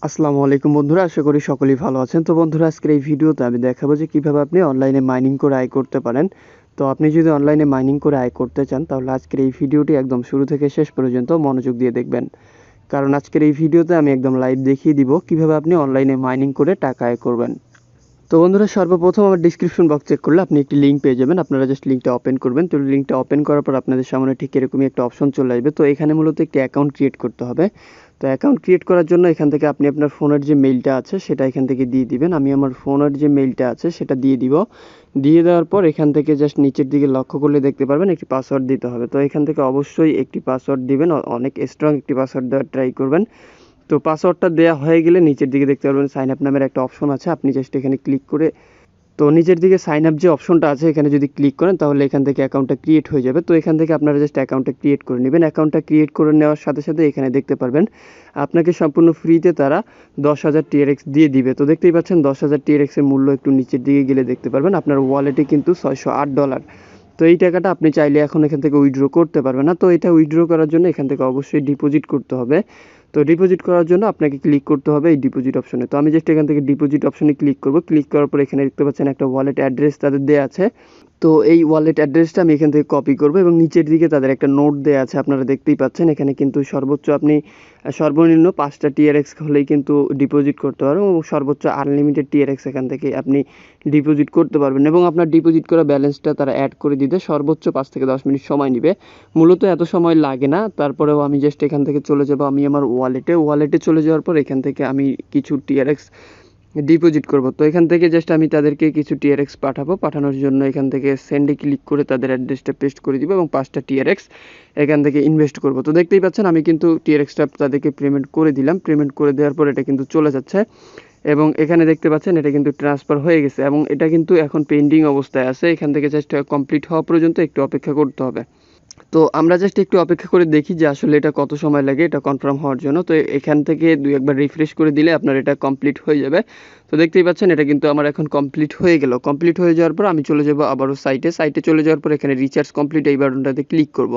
আসসালামু আলাইকুম বন্ধুরা, আশা করি সকলেই ভালো আছেন। তো বন্ধুরা, আজকের এই ভিডিওতে আমি দেখাবো যে কিভাবে আপনি অনলাইনে মাইনিং করে আয় করতে পারেন। তো আপনি যদি অনলাইনে মাইনিং করে আয় করতে চান, তাহলে আজকের এই ভিডিওটি একদম শুরু থেকে শেষ পর্যন্ত মনোযোগ দিয়ে দেখবেন। কারণ আজকের এই ভিডিওতে আমি একদম লাইভ দেখিয়ে দিব কিভাবে আপনি অনলাইনে মাইনিং করে টাকা আয় করবেন। তো বন্ধুরা, সর্বপ্রথম আমার ডিসক্রিপশন বক্স চেক করলে আপনি একটি লিঙ্ক পেয়ে যাবেন। আপনারা জাস্ট লিঙ্কটা ওপেন করবেন। তো লিঙ্কটা ওপেন করার পর আপনাদের সামনে ঠিক এরকমই একটা অপশন চলে আসবে। তো এখানে মূলত একটি অ্যাকাউন্ট ক্রিয়েট করতে হবে। তো অ্যাকাউন্ট ক্রিয়েট করার জন্য এখান থেকে আপনি আপনার ফোনের যে মেইলটা আছে সেটা এখান থেকে দিয়ে দিবেন। আমি আমার ফোনের যে মেইলটা আছে সেটা দিয়ে দিব। দিয়ে দেওয়ার পর এখান থেকে জাস্ট নিচের দিকে লক্ষ্য করলে দেখতে পারবেন একটি পাসওয়ার্ড দিতে হবে। তো এখান থেকে অবশ্যই একটি পাসওয়ার্ড দিবেন, অনেক স্ট্রং একটি পাসওয়ার্ড দেওয়ার ট্রাই করবেন। তো পাসওয়ার্ডটা দেওয়া হয়ে গেলে নিচের দিকে দেখতে পারবেন সাইন আপ নামের একটা অপশন আছে। আপনি জাস্ট এখানে ক্লিক করে, তো নিচের দিকে সাইন আপ যে অপশনটা আছে এখানে যদি ক্লিক করেন তাহলে এখান থেকে অ্যাকাউন্টটা ক্রিয়েট হয়ে যাবে। তো এখান থেকে আপনারা জাস্ট অ্যাকাউন্টটা ক্রিয়েট করে নেবেন। অ্যাকাউন্টটা ক্রিয়েট করে নেওয়ার সাথে সাথে এখানে দেখতে পারবেন আপনাকে সম্পূর্ণ ফ্রিতে তারা 10,000 TRX দিয়ে দিবে। তো দেখতেই পাচ্ছেন 10,000 TRX এর মূল্য একটু নিচের দিকে গেলে দেখতে পারবেন আপনার ওয়ালেটে কিন্তু $608। তো এই টাকাটা আপনি চাইলে এখন এখান থেকে উইথড্র করতে পারবেন না। তো এটা উইথড্র করার জন্য এখান থেকে অবশ্যই ডিপোজিট করতে হবে। তো ডিপোজিট করার জন্য আপনাকে ক্লিক করতে হবে এই ডিপোজিট অপশনে। তো আমি জাস্ট এখান থেকে ডিপোজিট অপশনে ক্লিক করব। ক্লিক করার পর এখানে দেখতে পাচ্ছেন একটা ওয়ালেট অ্যাড্রেস তাদের দেওয়া আছে। তো এই ওয়ালেট অ্যাড্রেসটা আমি এখান থেকে কপি করব এবং নিচের দিকে তাদের একটা নোট দেওয়া আছে, আপনারা দেখতেই পাচ্ছেন। এখানে কিন্তু সর্বোচ্চ আপনি সর্বনিম্ন 5টা TRX হলেই কিন্তু ডিপোজিট করতে পারবেন এবং সর্বোচ্চ আনলিমিটেড TRX এখান থেকে আপনি ডিপোজিট করতে পারবেন এবং আপনার ডিপোজিট করা ব্যালেন্সটা তারা অ্যাড করে দিতে সর্বোচ্চ 5 থেকে 10 মিনিট সময় নেবে। মূলত এত সময় লাগে না। তারপরেও আমি জাস্ট এখান থেকে চলে যাব আমি আমার ওয়ালেটে চলে যাওয়ার পর এখান থেকে আমি কিছু TRX ডিপোজিট করব। তো এখান থেকে জাস্ট আমি তাদেরকে কিছু TRX পাঠানোর জন্য এখান থেকে সেন্ডে ক্লিক করে তাদের অ্যাড্রেসটা পেস্ট করে দিব এবং 5টা TRX এখান থেকে ইনভেস্ট করব। তো দেখতেই পাচ্ছেন আমি কিন্তু TRXটা তাদেরকে পেমেন্ট করে দিলাম। পেমেন্ট করে দেওয়ার পর এটা কিন্তু চলে যাচ্ছে এবং এখানে দেখতে পাচ্ছেন এটা কিন্তু ট্রান্সফার হয়ে গেছে এবং এটা কিন্তু এখন পেন্ডিং অবস্থায় আছে। এখান থেকে জাস্ট কমপ্লিট হওয়া পর্যন্ত একটু অপেক্ষা করতে হবে। তো আমরা জাস্ট একটু অপেক্ষা করে দেখি যে আসলে এটা কত সময় লাগে এটা কনফার্ম হওয়ার জন্য। তো এখান থেকে একবার রিফ্রেশ করে দিলে আপনার এটা কমপ্লিট হয়ে যাবে। তো দেখতেই পাচ্ছেন এটা কিন্তু আমার এখন কমপ্লিট হয়ে গেল। কমপ্লিট হয়ে যাওয়ার পর আমি চলে যাব আবারও সাইটে চলে যাওয়ার পর এখানে রিচার্জ কমপ্লিট এই বাটনটাতে ক্লিক করব।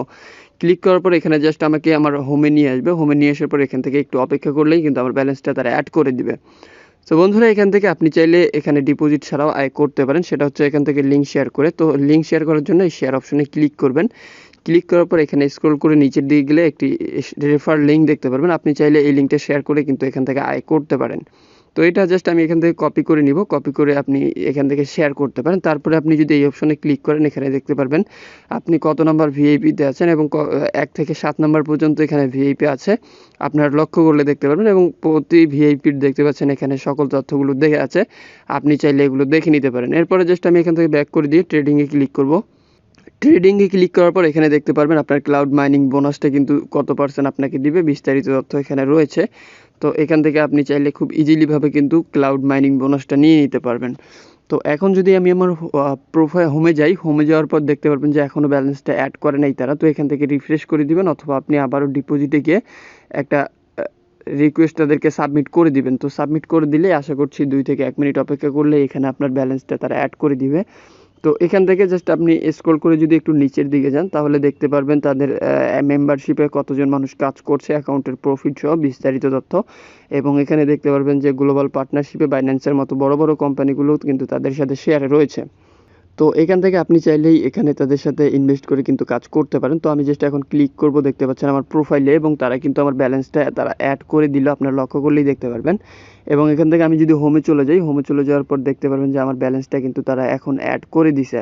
ক্লিক করার পর এখানে জাস্ট আমাকে আমার হোমে নিয়ে আসবে। হোমে নিয়ে আসার পর এখান থেকে একটু অপেক্ষা করলেই কিন্তু আমার ব্যালেন্সটা তারা অ্যাড করে দিবে। তো বন্ধুরা, এখান থেকে আপনি চাইলে এখানে ডিপোজিট ছাড়াও আয় করতে পারেন। সেটা হচ্ছে এখান থেকে লিঙ্ক শেয়ার করে। তো লিঙ্ক শেয়ার করার জন্য এই শেয়ার অপশনে ক্লিক করবেন। ক্লিক করার পর এখানে স্ক্রল করে নিচের দিকে গেলে একটি রেফার লিঙ্ক দেখতে পারবেন। আপনি চাইলে এই লিঙ্কটা শেয়ার করে কিন্তু এখান থেকে আয় করতে পারেন। তো এটা জাস্ট আমি এখান থেকে কপি করে নিব। কপি করে আপনি এখান থেকে শেয়ার করতে পারেন। তারপরে আপনি যদি এই অপশনে ক্লিক করেন এখানে দেখতে পারবেন আপনি কত নাম্বার ভিআইপিতে আছেন এবং 1 থেকে 7 নাম্বার পর্যন্ত এখানে ভিআইপি আছে। আপনার লক্ষ্য করলে দেখতে পারবেন এবং প্রতি ভিআইপির দেখতে পাচ্ছেন এখানে সকল তথ্যগুলো দেখে আছে। আপনি চাইলে এগুলো দেখে নিতে পারেন। এরপরে জাস্ট আমি এখান থেকে ব্যাক করে দিয়ে ট্রেডিংয়ে ক্লিক করব। ট্রেডিংয়ে ক্লিক করার পর এখানে দেখতে পারবেন আপনার ক্লাউড মাইনিং বোনাসটা কিন্তু কত % আপনাকে দিবে, বিস্তারিত তথ্য এখানে রয়েছে। তো এখান থেকে আপনি চাইলে খুব ইজিলিভাবে কিন্তু ক্লাউড মাইনিং বোনাসটা নিয়ে নিতে পারবেন। তো এখন যদি আমি আমার হোমে যাই, হোমে যাওয়ার পর দেখতে পারবেন যে এখনও ব্যালেন্সটা অ্যাড করে নাই তারা। তো এখান থেকে রিফ্রেশ করে দিবেন অথবা আপনি আবারও ডিপোজিটে গিয়ে একটা রিকোয়েস্ট তাদেরকে সাবমিট করে দিবেন। তো সাবমিট করে দিলে আশা করছি 2 থেকে 1 মিনিট অপেক্ষা করলে এখানে আপনার ব্যালেন্সটা তারা অ্যাড করে দিবে। তো এখান থেকে জাস্ট আপনি স্ক্রল করে যদি একটু নিচের দিকে যান তাহলে দেখতে পারবেন তাদের মেম্বারশিপে কতজন মানুষ কাজ করছে, অ্যাকাউন্টের প্রফিট সহ বিস্তারিত তথ্য। এবং এখানে দেখতে পারবেন যে গ্লোবাল পার্টনারশিপে বাইন্যান্সের মতো বড় বড় কোম্পানিগুলো কিন্তু তাদের সাথে শেয়ারে রয়েছে। তো এখান থেকে আপনি চাইলেই এখানে তাদের সাথে ইনভেস্ট করে কিন্তু কাজ করতে পারেন। তো আমি জাস্ট এখন ক্লিক করব, দেখতে পাচ্ছেন আমার প্রোফাইলে এবং তারা কিন্তু আমার ব্যালেন্সটা তারা অ্যাড করে দিল, আপনার লক্ষ্য করলেই দেখতে পারবেন। এবং এখান থেকে আমি যদি হোমে চলে যাই, হোমে চলে যাওয়ার পর দেখতে পারবেন যে আমার ব্যালেন্সটা কিন্তু তারা এখন অ্যাড করে দিছে।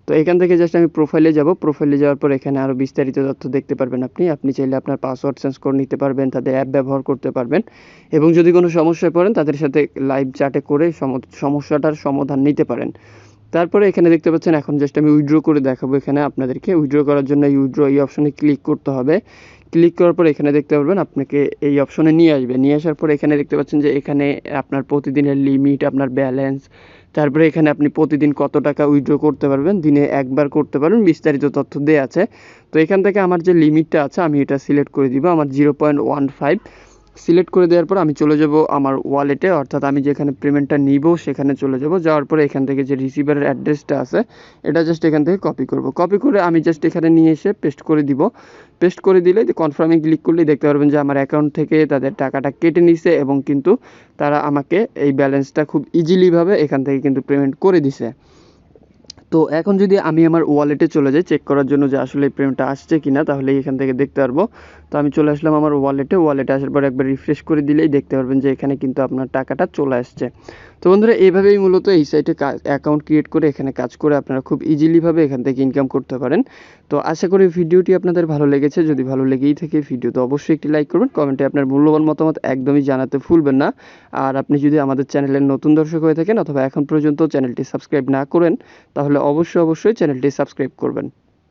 তো এখান থেকে জাস্ট আমি প্রোফাইলে যাব। প্রোফাইলে যাওয়ার পর এখানে আরও বিস্তারিত তথ্য দেখতে পারবেন আপনি চাইলে আপনার পাসওয়ার্ড চেঞ্জ করে নিতে পারবেন, তাদের অ্যাপ ব্যবহার করতে পারবেন এবং যদি কোনো সমস্যায় পড়েন তাদের সাথে লাইভ চ্যাটে করে সমস্যাটার সমাধান নিতে পারেন। তারপরে এখানে দেখতে পাচ্ছেন এখন জাস্ট আমি উইথড্র করে দেখাবো এখানে আপনাদেরকে। উইথড্র করার জন্য এই অপশনে ক্লিক করতে হবে। ক্লিক করার পর এখানে দেখতে পারবেন আপনাকে এই অপশনে নিয়ে আসবে। নিয়ে আসার পর এখানে দেখতে পাচ্ছেন যে এখানে আপনার প্রতিদিনের লিমিট, আপনার ব্যালেন্স, তারপরে এখানে আপনি প্রতিদিন কত টাকা উইথড্র করতে পারবেন, দিনে একবার করতে পারবেন, বিস্তারিত তথ্য দেওয়া আছে। তো এখান থেকে আমার যে লিমিটটা আছে আমি এটা সিলেক্ট করে দিব। আমার 0.15 সিলেক্ট করে দেওয়ার পর আমি চলে যাব আমার ওয়ালেটে, অর্থাৎ আমি যেখানে পেমেন্টটা নিব সেখানে চলে যাব। যাওয়ার পরে এখান থেকে যে রিসিভারের অ্যাড্রেসটা আছে এটা জাস্ট এখান থেকে কপি করব। কপি করে আমি জাস্ট এখানে নিয়ে এসে পেস্ট করে দিব। পেস্ট করে দিলে কনফার্মে ক্লিক করলেই দেখতে পারবেন যে আমার অ্যাকাউন্ট থেকে তাদের টাকাটা কেটে নিছে এবং কিন্তু তারা আমাকে এই ব্যালেন্সটা খুব ইজিলিভাবে এখান থেকে কিন্তু পেমেন্ট করে দিছে। তো এখন যদি আমি আমার ওয়ালেটে চলে যাই চেক করার জন্য যে আসলে এই পেমেন্টটা আসছে কিনা, তাহলে এখান থেকে দেখতে পারবো। তো আমি চলে আসলাম আমার ওয়ালেটে আসার পর একবার রিফ্রেশ করে দিলেই দেখতে পারবেন যে এখানে কিন্তু আপনার টাকাটা চলে আসছে। তো বন্ধুরা এইভাবেই মূলত এই সাইটে অ্যাকাউন্ট ক্রিয়েট করে এখানে কাজ করে আপনারা খুব ইজিলিভাবে এখান থেকে ইনকাম করতে পারেন। তো আশা করি ভিডিওটি আপনাদের ভালো লেগেছে। যদি ভালো লেগেই থাকে ভিডিওতে অবশ্যই একটি লাইক করবেন, কমেন্টে আপনার মূল্যবান মতামত একদমই জানাতে ভুলবেন না। আর আপনি যদি আমাদের চ্যানেলের নতুন দর্শক হয়ে থাকেন অথবা এখন পর্যন্ত চ্যানেলটি সাবস্ক্রাইব না করেন তাহলে অবশ্যই চ্যানেলটি সাবস্ক্রাইব করবেন।